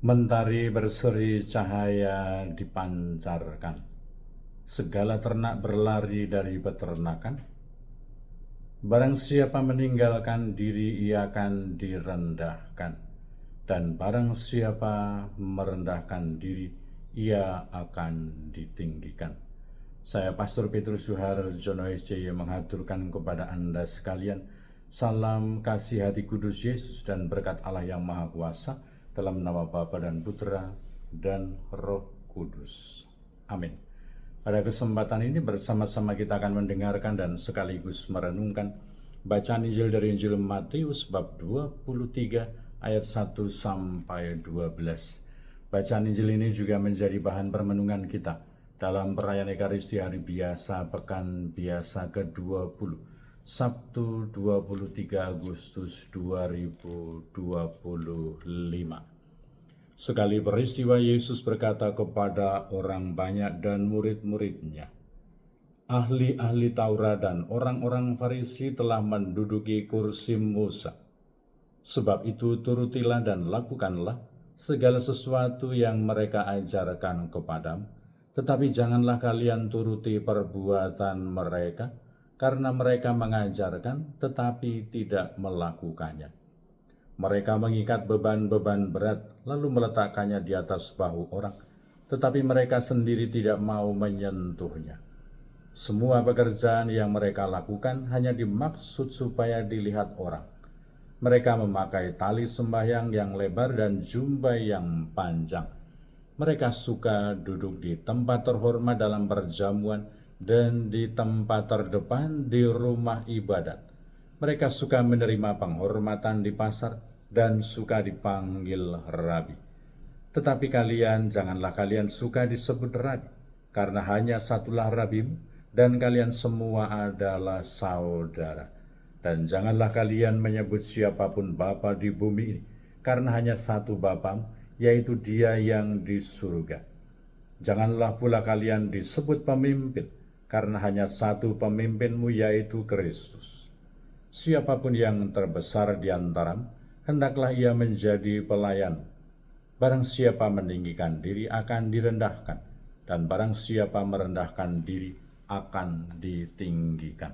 Mentari berseri cahaya dipancarkan. Segala ternak berlari dari peternakan. Barang siapa meninggalkan diri, ia akan direndahkan. Dan barang siapa merendahkan diri, ia akan ditinggikan. Saya Pastor Petrus Suharjono SCY mengaturkan kepada Anda sekalian salam kasih hati kudus Yesus dan berkat Allah yang Maha Kuasa dalam nama Bapa dan Putra dan Roh Kudus. Amin. Pada kesempatan ini bersama-sama kita akan mendengarkan dan sekaligus merenungkan bacaan Injil dari Injil Matius bab 23 ayat 1 sampai 12. Bacaan Injil ini juga menjadi bahan permenungan kita dalam perayaan Ekaristi Hari Biasa Pekan Biasa ke-20, Sabtu 23 Agustus 2025. Sekali peristiwa Yesus berkata kepada orang banyak dan murid-muridnya, ahli-ahli Taurat dan orang-orang Farisi telah menduduki kursi Musa. Sebab itu turutilah dan lakukanlah segala sesuatu yang mereka ajarkan kepadamu. Tetapi janganlah kalian turuti perbuatan mereka, karena mereka mengajarkan tetapi tidak melakukannya. Mereka mengikat beban-beban berat, lalu meletakkannya di atas bahu orang, tetapi mereka sendiri tidak mau menyentuhnya. Semua pekerjaan yang mereka lakukan hanya dimaksud supaya dilihat orang. Mereka memakai tali sembahyang yang lebar dan jubah yang panjang. Mereka suka duduk di tempat terhormat dalam perjamuan dan di tempat terdepan di rumah ibadat. Mereka suka menerima penghormatan di pasar dan suka dipanggil rabi. Tetapi kalian, janganlah kalian suka disebut rabi, karena hanya satulah rabimu, dan kalian semua adalah saudara. Dan janganlah kalian menyebut siapapun Bapa di bumi ini, karena hanya satu Bapamu, yaitu Dia yang di surga. Janganlah pula kalian disebut pemimpin, karena hanya satu pemimpinmu, yaitu Kristus. Siapapun yang terbesar di antaramu, hendaklah ia menjadi pelayan. Barang siapa meninggikan diri akan direndahkan, dan barang siapa merendahkan diri akan ditinggikan.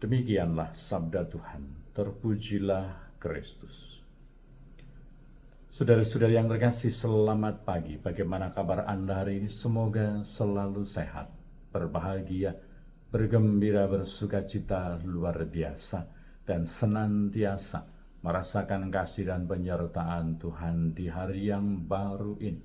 Demikianlah sabda Tuhan. Terpujilah Kristus. Saudara-saudari yang terkasih, selamat pagi. Bagaimana kabar Anda hari ini? Semoga selalu sehat, berbahagia, bergembira, bersukacita luar biasa, dan senantiasa merasakan kasih dan penyertaan Tuhan di hari yang baru ini.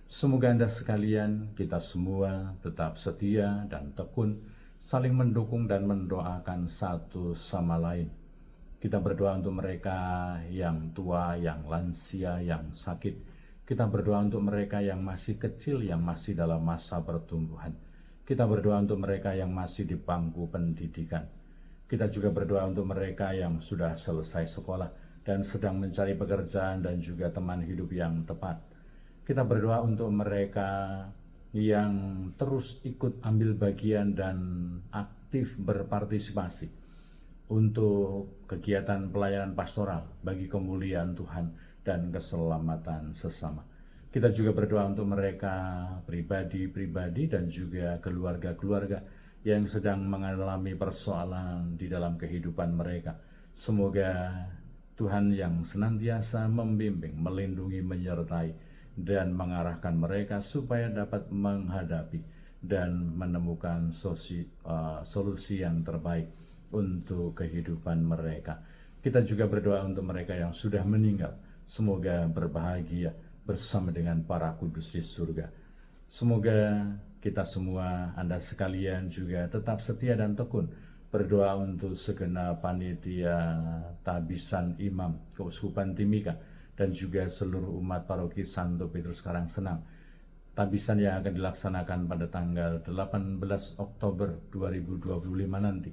Semoga Anda sekalian, kita semua tetap setia dan tekun, saling mendukung dan mendoakan satu sama lain. Kita berdoa untuk mereka yang tua, yang lansia, yang sakit. Kita berdoa untuk mereka yang masih kecil, yang masih dalam masa pertumbuhan. Kita berdoa untuk mereka yang masih di bangku pendidikan. Kita juga berdoa untuk mereka yang sudah selesai sekolah dan sedang mencari pekerjaan dan juga teman hidup yang tepat. Kita berdoa untuk mereka yang terus ikut ambil bagian dan aktif berpartisipasi untuk kegiatan pelayanan pastoral bagi kemuliaan Tuhan dan keselamatan sesama. Kita juga berdoa untuk mereka pribadi-pribadi dan juga keluarga-keluarga yang sedang mengalami persoalan di dalam kehidupan mereka. Semoga Tuhan yang senantiasa membimbing, melindungi, menyertai, dan mengarahkan mereka supaya dapat menghadapi dan menemukan solusi yang terbaik untuk kehidupan mereka. Kita juga berdoa untuk mereka yang sudah meninggal. Semoga berbahagia bersama dengan para kudus di surga. Semoga kita semua, Anda sekalian juga tetap setia dan tekun berdoa untuk segenap panitia tabisan imam Keuskupan Timika dan juga seluruh umat paroki Santo Petrus Karangsenang. Tabisan yang akan dilaksanakan pada tanggal 18 Oktober 2025 nanti.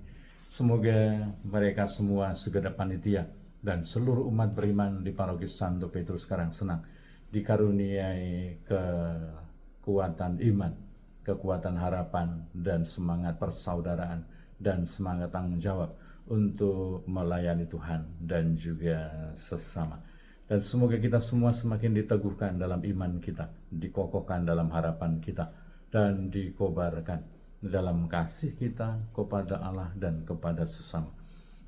Semoga mereka semua segenap panitia dan seluruh umat beriman di paroki Santo Petrus Karangsenang dikaruniai kekuatan iman, kekuatan harapan, dan semangat persaudaraan, dan semangat tanggung jawab untuk melayani Tuhan dan juga sesama. Dan semoga kita semua semakin diteguhkan dalam iman kita, dikokohkan dalam harapan kita, dan dikobarkan dalam kasih kita kepada Allah dan kepada sesama.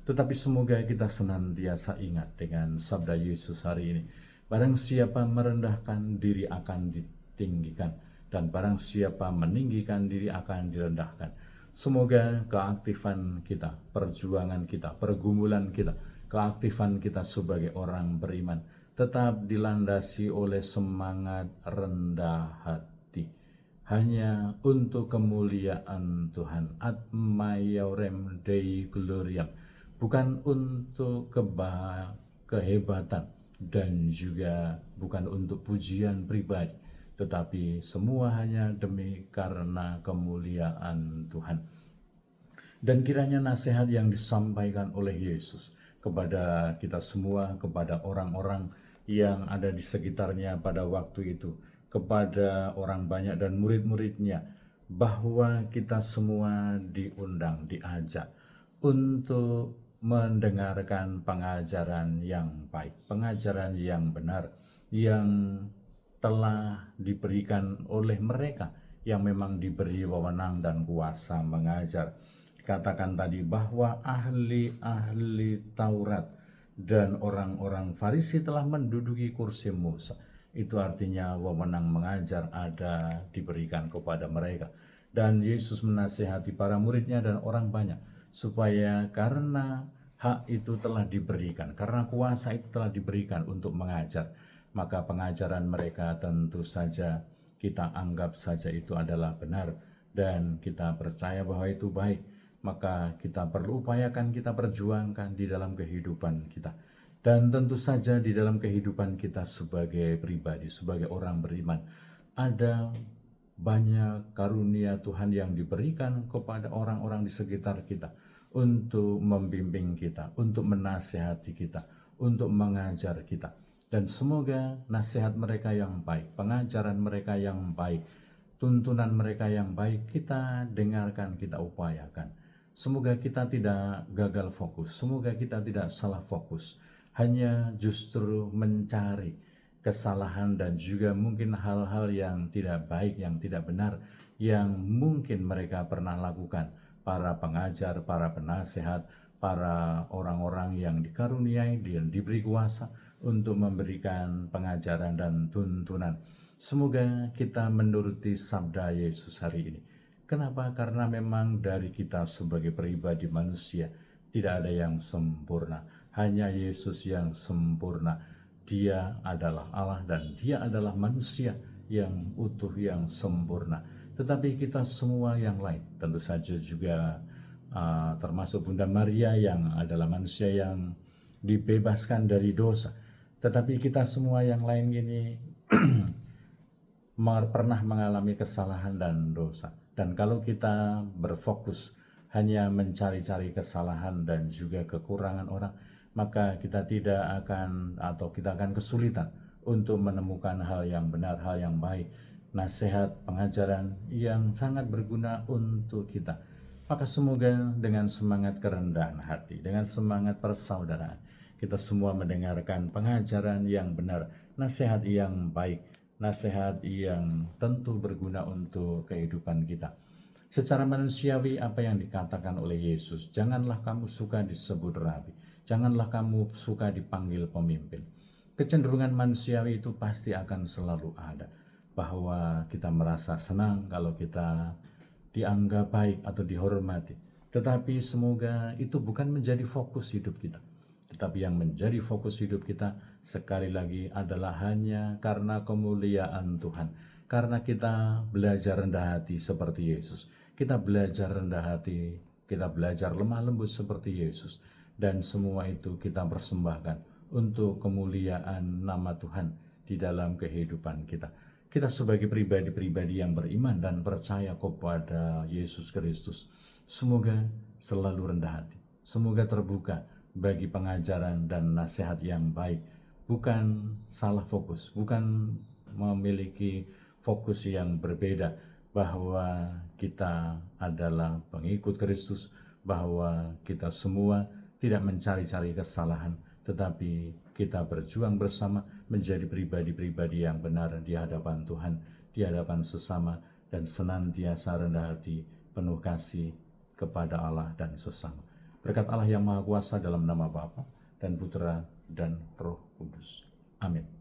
Tetapi semoga kita senantiasa ingat dengan sabda Yesus hari ini. Barang siapa merendahkan diri akan ditinggikan, dan barang siapa meninggikan diri akan direndahkan. Semoga keaktifan kita, perjuangan kita, pergumulan kita, keaktifan kita sebagai orang beriman tetap dilandasi oleh semangat rendah hati, hanya untuk kemuliaan Tuhan, ad maiorem Dei gloriam, bukan untuk kehebatan dan juga bukan untuk pujian pribadi, tetapi semua hanya demi karena kemuliaan Tuhan. Dan kiranya nasihat yang disampaikan oleh Yesus kepada kita semua, kepada orang-orang yang ada di sekitarnya pada waktu itu, kepada orang banyak dan murid-muridnya, bahwa kita semua diundang, diajak untuk mendengarkan pengajaran yang baik, pengajaran yang benar, yang telah diberikan oleh mereka yang memang diberi wewenang dan kuasa mengajar. Katakan tadi bahwa ahli-ahli Taurat dan orang-orang Farisi telah menduduki kursi Musa. Itu artinya wewenang mengajar ada diberikan kepada mereka. Dan Yesus menasihati para muridnya dan orang banyak, supaya karena hak itu telah diberikan, karena kuasa itu telah diberikan untuk mengajar, maka pengajaran mereka tentu saja kita anggap saja itu adalah benar, dan kita percaya bahwa itu baik. Maka kita perlu upayakan, kita perjuangkan di dalam kehidupan kita. Dan tentu saja di dalam kehidupan kita sebagai pribadi, sebagai orang beriman, ada banyak karunia Tuhan yang diberikan kepada orang-orang di sekitar kita untuk membimbing kita, untuk menasihati kita, untuk mengajar kita. Dan semoga nasihat mereka yang baik, pengajaran mereka yang baik, tuntunan mereka yang baik kita dengarkan, kita upayakan. Semoga kita tidak gagal fokus, semoga kita tidak salah fokus, hanya justru mencari kesalahan dan juga mungkin hal-hal yang tidak baik, yang tidak benar, yang mungkin mereka pernah lakukan, para pengajar, para penasehat, para orang-orang yang dikaruniai dan diberi kuasa untuk memberikan pengajaran dan tuntunan. Semoga kita menuruti sabda Yesus hari ini. Kenapa? Karena memang dari kita sebagai pribadi manusia tidak ada yang sempurna. Hanya Yesus yang sempurna. Dia adalah Allah dan Dia adalah manusia yang utuh, yang sempurna. Tetapi kita semua yang lain, tentu saja juga termasuk Bunda Maria yang adalah manusia yang dibebaskan dari dosa. Tetapi kita semua yang lain ini pernah mengalami kesalahan dan dosa. Dan kalau kita berfokus hanya mencari-cari kesalahan dan juga kekurangan orang, maka kita tidak akan, atau kita akan kesulitan untuk menemukan hal yang benar, hal yang baik, nasihat, pengajaran yang sangat berguna untuk kita. Maka semoga dengan semangat kerendahan hati, dengan semangat persaudaraan, kita semua mendengarkan pengajaran yang benar, nasihat yang baik, nasihat yang tentu berguna untuk kehidupan kita. Secara manusiawi apa yang dikatakan oleh Yesus, janganlah kamu suka disebut rabi, janganlah kamu suka dipanggil pemimpin. Kecenderungan manusiawi itu pasti akan selalu ada, bahwa kita merasa senang kalau kita dianggap baik atau dihormati. Tetapi semoga itu bukan menjadi fokus hidup kita. Tetapi yang menjadi fokus hidup kita sekali lagi adalah hanya karena kemuliaan Tuhan. Karena kita belajar rendah hati seperti Yesus. Kita belajar rendah hati, kita belajar lemah lembut seperti Yesus. Dan semua itu kita persembahkan untuk kemuliaan nama Tuhan di dalam kehidupan kita. Kita sebagai pribadi-pribadi yang beriman dan percaya kepada Yesus Kristus, semoga selalu rendah hati. Semoga terbuka bagi pengajaran dan nasihat yang baik, bukan salah fokus, bukan memiliki fokus yang berbeda, bahwa kita adalah pengikut Kristus, bahwa kita semua tidak mencari-cari kesalahan, tetapi kita berjuang bersama menjadi pribadi-pribadi yang benar di hadapan Tuhan, di hadapan sesama, dan senantiasa rendah hati, penuh kasih kepada Allah dan sesama. Berkat Allah yang Maha Kuasa dalam nama Bapa dan Putra dan Roh Kudus. Amin.